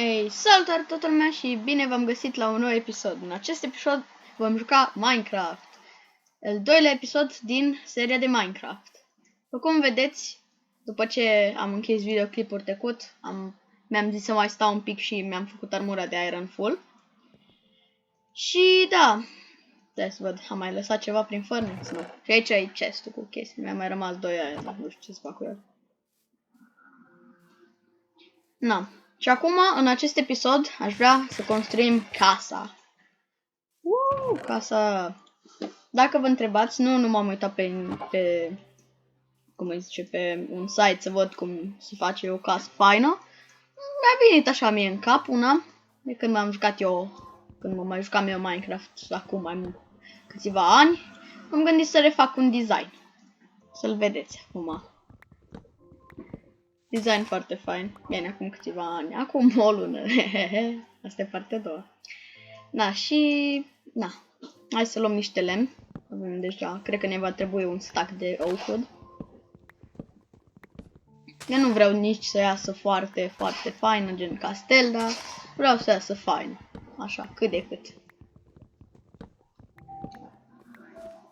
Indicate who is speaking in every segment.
Speaker 1: Hei, salutare toată lumea și bine v-am găsit la un nou episod. În acest episod vom juca Minecraft. Al doilea episod din seria de Minecraft. După cum vedeți, după ce am închis videoclipul trecut, mi-am zis să mai stau un pic și mi-am făcut armura de Iron full. Și da, trebuie să văd, am mai lăsat ceva prin furnace? Nu. Și aici e chest-ul cu chestii. Mi-a mai rămas 2 aia, dar nu știu ce să fac cu el. Na. Și acum, în acest episod, aș vrea să construim casa. Casa. Dacă vă întrebați, nu m-am uitat pe cum îi zice, pe un site să văd cum se face o casă faină. Mi-a venit așa mie în cap una, de când m-am jucat eu, când mă mai jucam eu Minecraft acum mai câțiva ani. Am gândit să refac un design. Să-l vedeți acum. Design foarte fain. Bine, acum câțiva ani. Acum o lună. Asta e partea a doua. Da, și... Na. Hai să luăm niște lemn. Avem deja... Cred că ne va trebui un stack de oak wood. Eu nu vreau nici să iasă foarte, foarte faină, gen castel, dar vreau să iasă faină. Așa, cât de cât.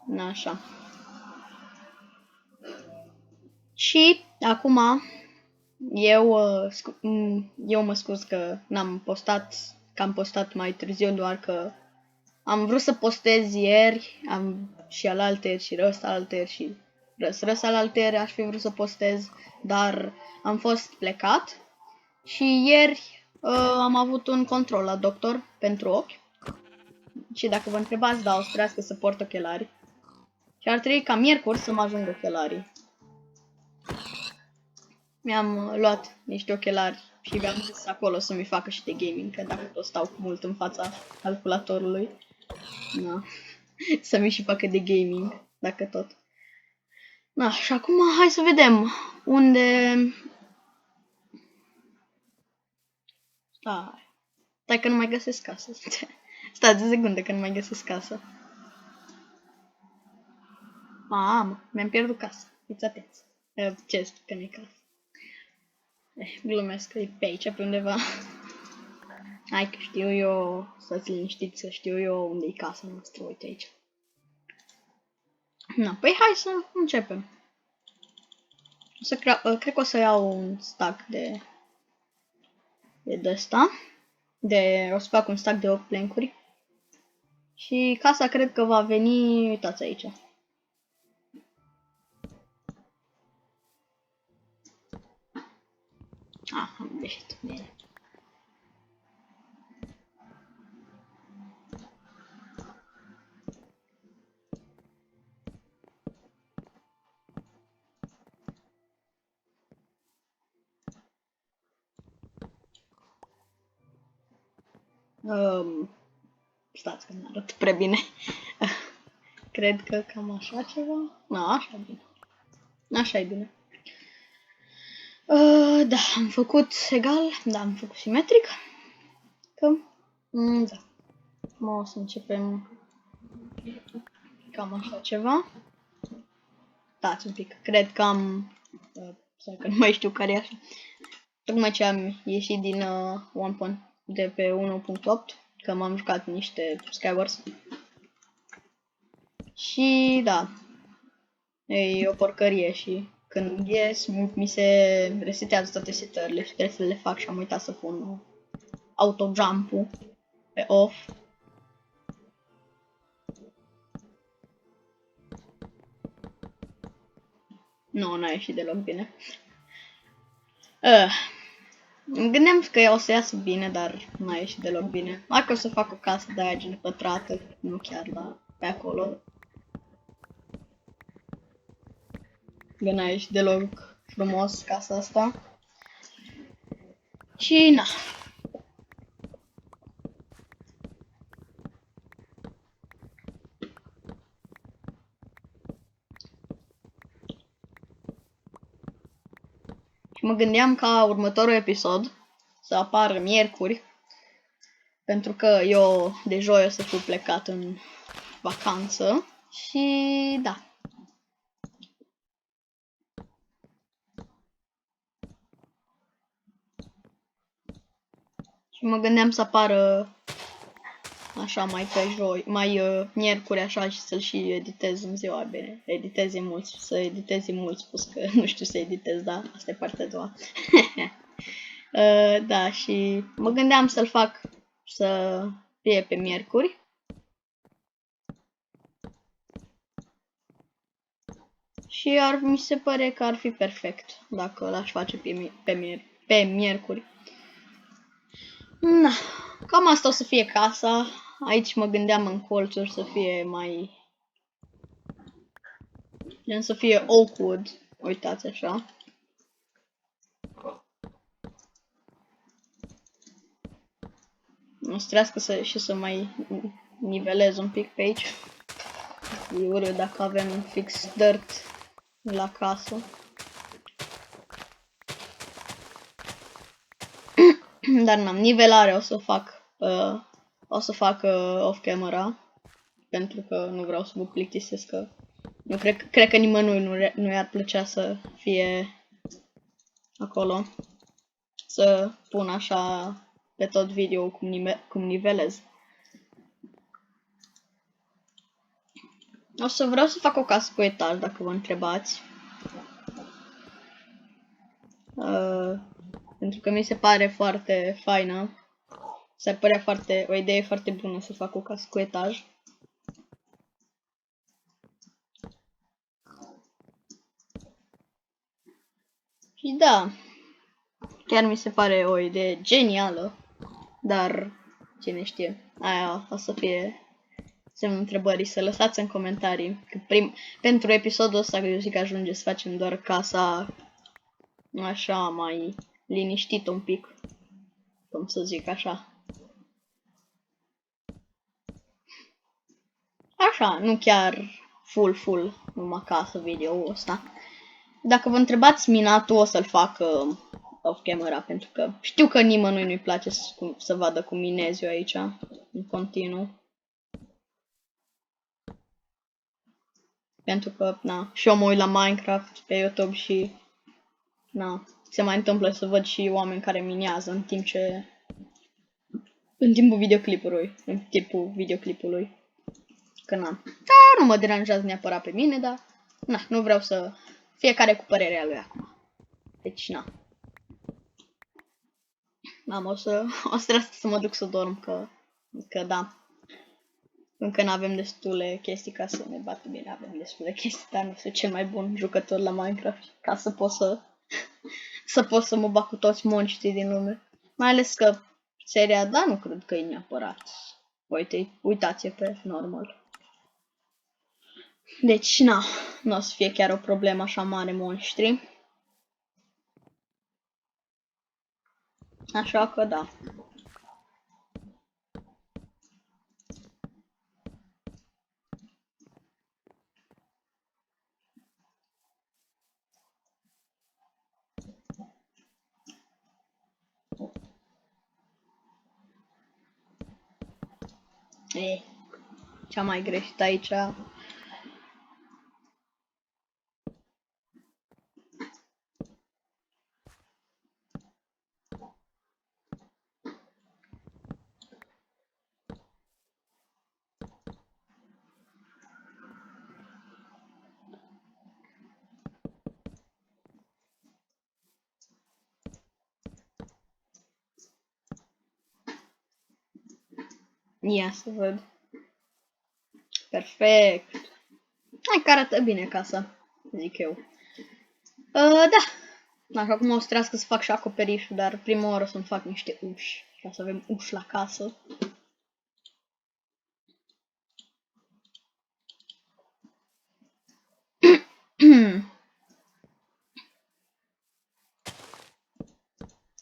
Speaker 1: Na, așa. Și acum eu mă scuz că n-am postat, că am postat mai târziu, doar că am vrut să postez ieri, și alaltăieri și răsalaltăieri și răsalaltăieri aș fi vrut să postez, dar am fost plecat și ieri am avut un control la doctor pentru ochi. Și dacă vă întrebați, da, o să trebuiască să port ochelari. Și ar trebui ca miercuri să mă ajung ochelarii. Mi-am luat niște ochelari și mi-am zis acolo să mi facă și de gaming, că dacă tot stau mult în fața calculatorului, na, să mi și facă de gaming, dacă tot. Na, și acum hai să vedem unde... Stai că nu mai găsesc casă. Stați de secunde că nu mai găsesc casă. Mamă, mi-am pierdut casa. Fiți atenți. Ce că nu-i casă. Glumesc că e pe aici, pe undeva. Hai că știu eu, să-ți liniștiți, să știu eu unde e casa noastră, uite aici. Na, păi hai să începem. Cred că o să iau un stack de ăsta. O să fac un stack de 8 plancuri. Și casa cred că va veni, uitați aici. Am greșit. Bine. Stați că nu arăt prea bine. Cred că cam așa ceva. Așa e bine. Așa e bine. Da, am făcut egal. Da, am făcut simetric. Da. O să începem cam așa ceva. Stați un pic. Cred că am... Sau că nu mai știu care e așa. Tocmai ce am ieșit din de pe 1.8. Că m-am jucat niște Skywars. Și da. E o porcărie și când ies mi se resetează toate setările și trebuie să le fac și am uitat să pun auto-jump-ul pe off. Nu, n-a ieșit deloc bine. Îmi gândeam că o să iasă bine, dar n-a ieșit deloc bine. Mai că o să fac o casă de aia gen pătrată, nu chiar pe acolo. Că n-a ieșit deloc frumos casa asta. Și na. Și mă gândeam ca următorul episod să apară miercuri, pentru că eu de joi o să fiu plecat în vacanță și da. Și mă gândeam să apară așa mai pe joi, mai miercuri așa și să-l și editez în ziua, bine, să editeze mult spus că nu știu să editez, da, asta e partea a doua. Da, și mă gândeam să-l fac să fie pe miercuri. Și mi se pare că ar fi perfect dacă l-aș face pe miercuri. Na, cam asta o să fie casa. Aici mă gândeam în colțuri să fie mai... gen să fie oakwood. Uitați așa. O să trească și să mai nivelez un pic pe aici. E urât dacă avem fix dirt la casă. Dar n-am nivelare, o să fac off camera. Pentru că nu vreau să vă plictisesc, că nu cred că nimănui nu i-ar plăcea să fie acolo. Să pun așa pe tot video cum nivelez. O să vreau să fac o casă cu etaj, dacă vă întrebați. Pentru că mi se pare foarte faină. S-ar părea o idee foarte bună să fac o casă cu etaj. Și da, chiar mi se pare o idee genială. Dar cine știe, aia o să fie semnul întrebării. Să lăsați în comentarii. Că pentru episodul ăsta, că eu zic că ajunge să facem doar casa așa mai liniștit un pic. Cum să zic așa. Așa, nu chiar full numai casă video-ul ăsta. Dacă vă întrebați minatul, o să-l fac off camera, pentru că știu că nimănui nu-i place să vadă cum minez eu aici, în continuu. Pentru că, na, și eu mă uit la Minecraft pe YouTube și, na, se mai întâmplă să văd și oameni care minează în timpul videoclipului. Că na, nu mă deranjează neapărat pe mine, dar, na, nu vreau să fiecare cu părerea lui acum. Deci, na. O să trească să mă duc să dorm, că da. Încă nu avem destule chestii ca să ne bată bine, avem destule chestii, dar nu sunt cel mai bun jucător la Minecraft, ca să pot să mă bat cu toți monștrii din lume. Mai ales că seria, da, nu cred că e neapărat. Uitați-e pe normal. Deci, na, nu o să fie chiar o problemă așa mare monștri. Așa că da. Ce-am mai greșit aici? Ia să văd. Perfect. Hai că arată bine casa, zic eu. Da. Așa cum o să trească să fac și acoperișul, dar prima oară o să-mi fac niște uși. Ca să avem uși la casă.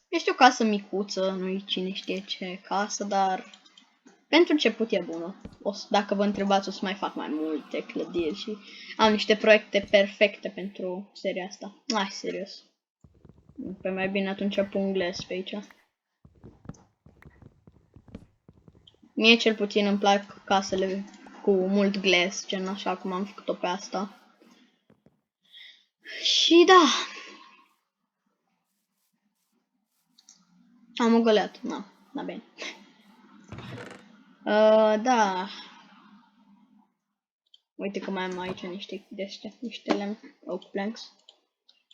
Speaker 1: Este o casă micuță, nu-i cine știe ce casă, dar pentru început e bună. Dacă vă întrebați, o să mai fac mai multe clădiri și am niște proiecte perfecte pentru seria asta. Hai, serios. Pe mai bine atunci pun glass pe aici. Mie cel puțin îmi plac casele cu mult glass, gen așa cum am făcut-o pe asta. Și da. Am ogoleat, na. Da, bine. Da. Uite că mai am aici niște lemn, oak planks.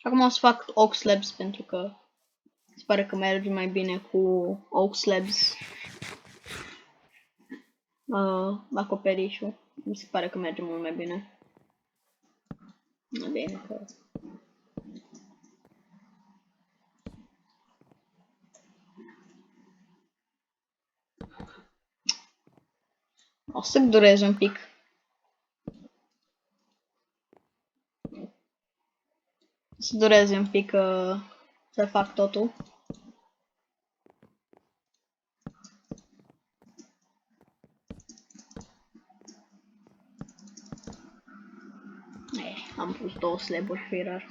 Speaker 1: Acum o să fac oak slabs pentru că se pare că merge mai bine cu oak slabs. Acoperișul. Mi se pare că merge mult mai bine. Bine că... O să dureze un pic. Să dureze un pic să fac totul. Am pus 2 slaburi firar.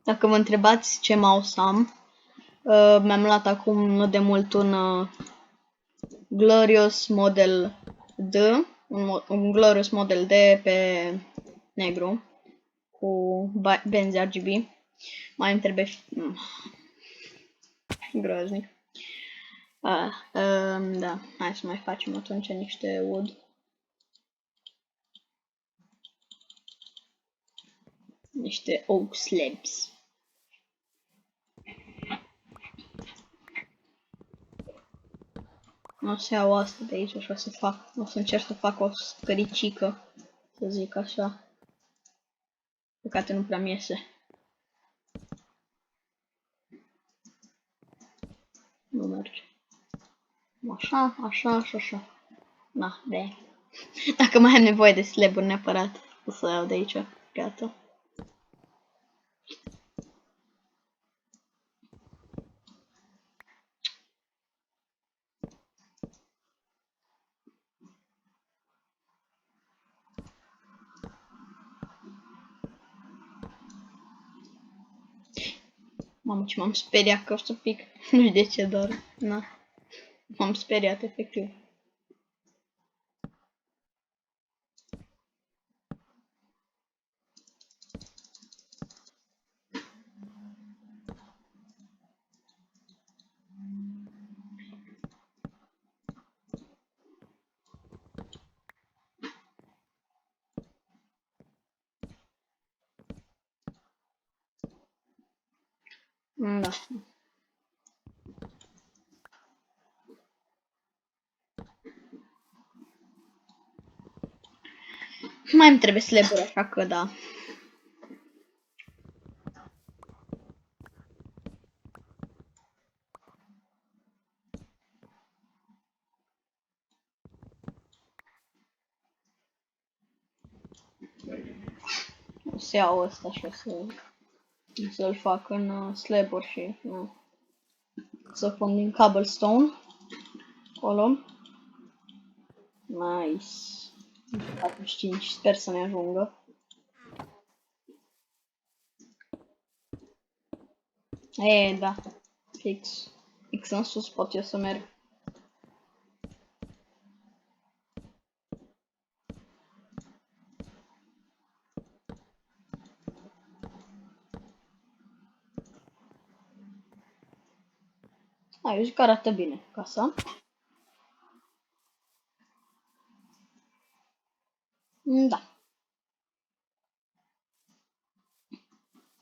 Speaker 1: Dacă vă întrebați ce mouse am, mi-am luat acum nu de mult un Glorious Model D, un Glorious Model D pe negru cu benzi RGB. Mai îmi trebuie groaznic. Da, hai să mai facem atunci niște wood. Niște oak slabs. O să iau asta de aici și o să încerc să fac o scăricică, să zic așa. Păcate nu prea mi iese. Nu merge. Așa, așa și așa. Na, de. Dacă mai am nevoie de slaburi neapărat, o să iau de aici. Gata. Mamă, ce m-am speriat că o să pic. Nu știu de ce, doar. Na. M-am speriat, efectiv. Da. Mai îmi trebuie slaburi, așa că da. O să iau ăsta și o să-l fac în slaburi și să pun din cobblestone. Acolo. Nice. 45, sper să ne ajungă. Da. Fix în sus pot eu să merg. Eu zic că arată bine casa. Da.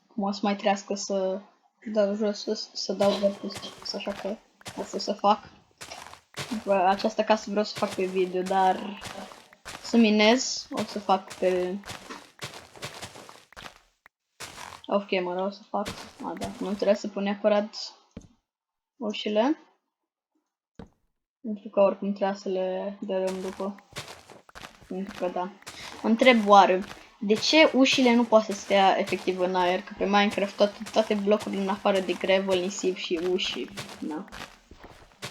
Speaker 1: Cum o să mai trească să dau jos, să dau vertices, așa că o să fac. Această casă vreau să fac pe video, dar să minez, o să fac pe off camera, o să fac. Da, nu trebuie să pun neapărat ușile. Pentru că oricum trebuie să le dărâm după. Pentru că da. Mă întreb oare, de ce ușile nu poate să stea efectiv în aer? Că pe Minecraft toate blocurile în afară de gravel, nisip și uși, na.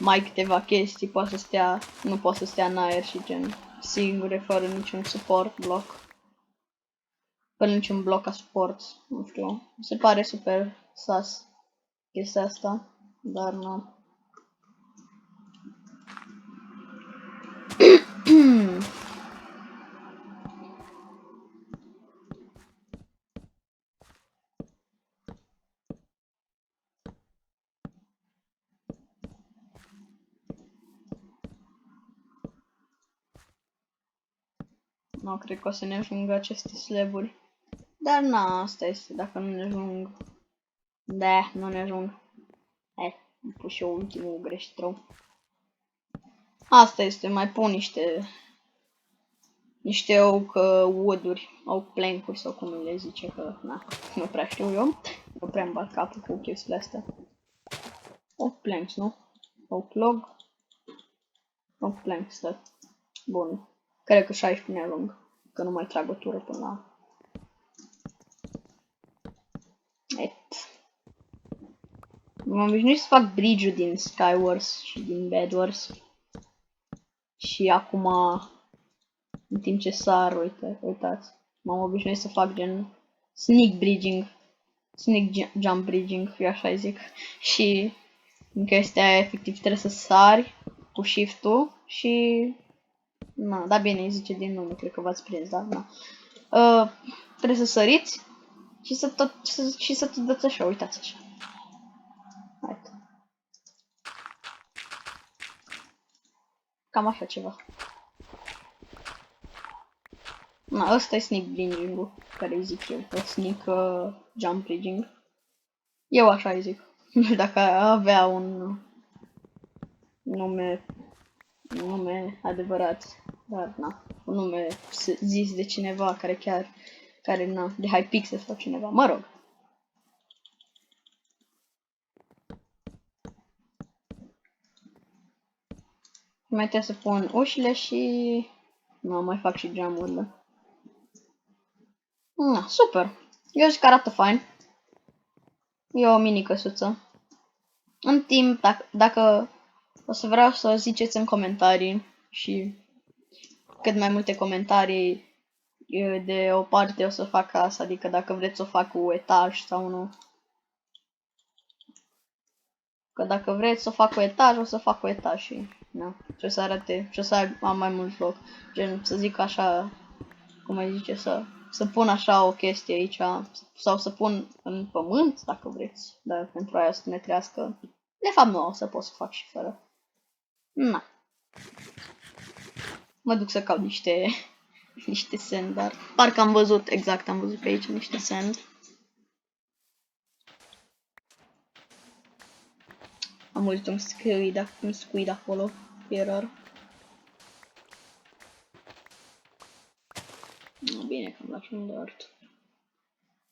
Speaker 1: Mai câteva chestii poate să stea, nu poate să stea în aer și gen singure, fără niciun suport bloc. Fără niciun bloc ca suport, nu știu. Se pare super sas chestia asta, dar nu. Nu cred că o să ne ajungă aceste slaburi. Dar na, asta este, dacă nu ne ajung. Da, nu ne ajung. Am pus și eu ultimul greșit rău. Asta este, mai pun niște oak wood-uri, oak plank-uri sau cum le zice, că na, nu prea știu eu. Nu prea îmi bat capul cu chestiile astea. Oak planks, nu? Oak log. Oak planks, da. Bun. Cred că 16 ne ajung. Că nu mai trag o tură până la... M-am obișnuit să fac bridge-ul din Skywars și din Bedwars. Și acum, în timp ce sar, uitați, m-am obișnuit să fac gen sneak bridging, sneak jump bridging, eu așa zic. Și în chestia aia, efectiv, trebuie să sari cu shift-ul și... Na, da bine, îi zice din nume, cred că v-ați prins, da? Na. Trebuie să săriți și să tot dați așa, uitați așa. Hai. Cam așa ceva. Na, ăsta e sneak bridging-ul, care îi zic eu, sneak jump bridging. Eu așa îi zic. Nu știu dacă avea un nume adevărat, dar na, un nume zis de cineva care na, de Hypixel sau cineva, mă rog. Mai trebuie să pun ușile și nu mai fac și geamurile. Na, super. Eu zic că arată fain. E o mini căsuță. În timp, dacă o să vreau să ziceți în comentarii și cât mai multe comentarii de o parte o să fac asta, adică dacă vreți să o fac cu etaj sau nu. Că dacă vreți să o fac cu etaj, o să fac cu etaj și na, ce să arate, ce să am mai mult loc. Gen, să zic așa, cum ai zice, să pun așa o chestie aici sau să pun în pământ, dacă vreți, dar pentru aia să ne trească. De fapt nu, o să pot să fac și fără. Na. Mă duc să caut niște sand, dar parcă am văzut pe aici niște sand. Am uitat un squid acolo, e rar. Bine că am luat un dart.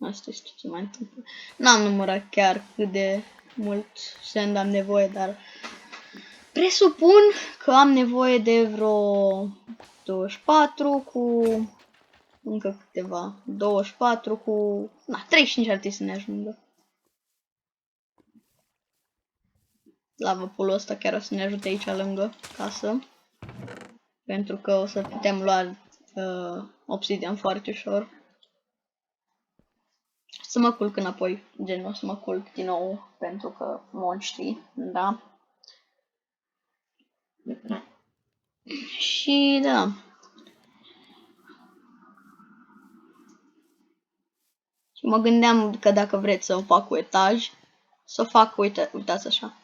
Speaker 1: Asta este ce mai întâmplă. N-am numărat chiar cât de mult sand am nevoie, dar presupun că am nevoie de vreo 24 cu încă câteva. 24 cu... Na, 35 ar trebui să ne ajungă. Lava poolul ăsta chiar o să ne ajute aici lângă casă. Pentru că o să putem lua obsidian foarte ușor. Să mă culc înapoi, gen o să mă culc din nou pentru că monștri, da. Și da. Și mă gândeam că dacă vreți să o fac cu etaj, să o fac, uitați așa.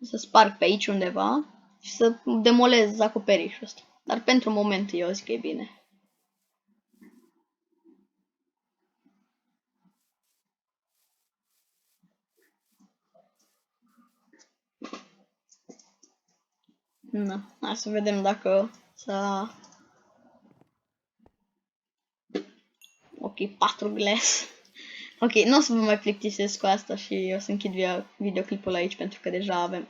Speaker 1: Să sparg pe aici undeva și să demolez acoperișul ăsta. Dar pentru moment eu zic că e bine. Na, hai să vedem dacă s-a... Ok, 4 glass. Ok, nu o să vă mai plictisesc cu asta și o să închid videoclipul aici pentru că deja avem...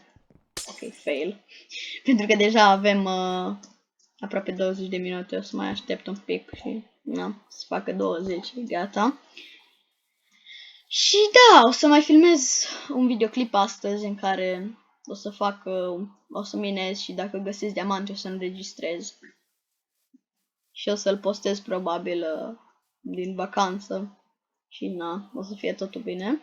Speaker 1: Ok, fail. Pentru că deja avem aproape 20 de minute, o să mai aștept un pic și na, să facă 20, gata. Și da, o să mai filmez un videoclip astăzi în care o să fac, o să minez și dacă găsesc diamante o să înregistrez. Și o să-l postez probabil din vacanță și na, o să fie totul bine.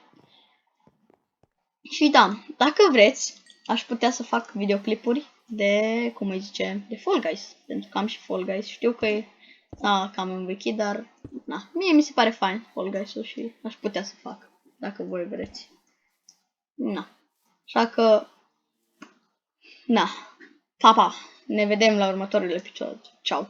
Speaker 1: Și da, dacă vreți, aș putea să fac videoclipuri de, cum îi zice, de Fall Guys. Pentru că am și Fall Guys. Știu că e cam învechit, dar na, mie mi se pare fain Fall Guys-ul și aș putea să fac, dacă voi vreți. Na. Așa că, na, pa, pa, ne vedem la următorul episod. Ciao.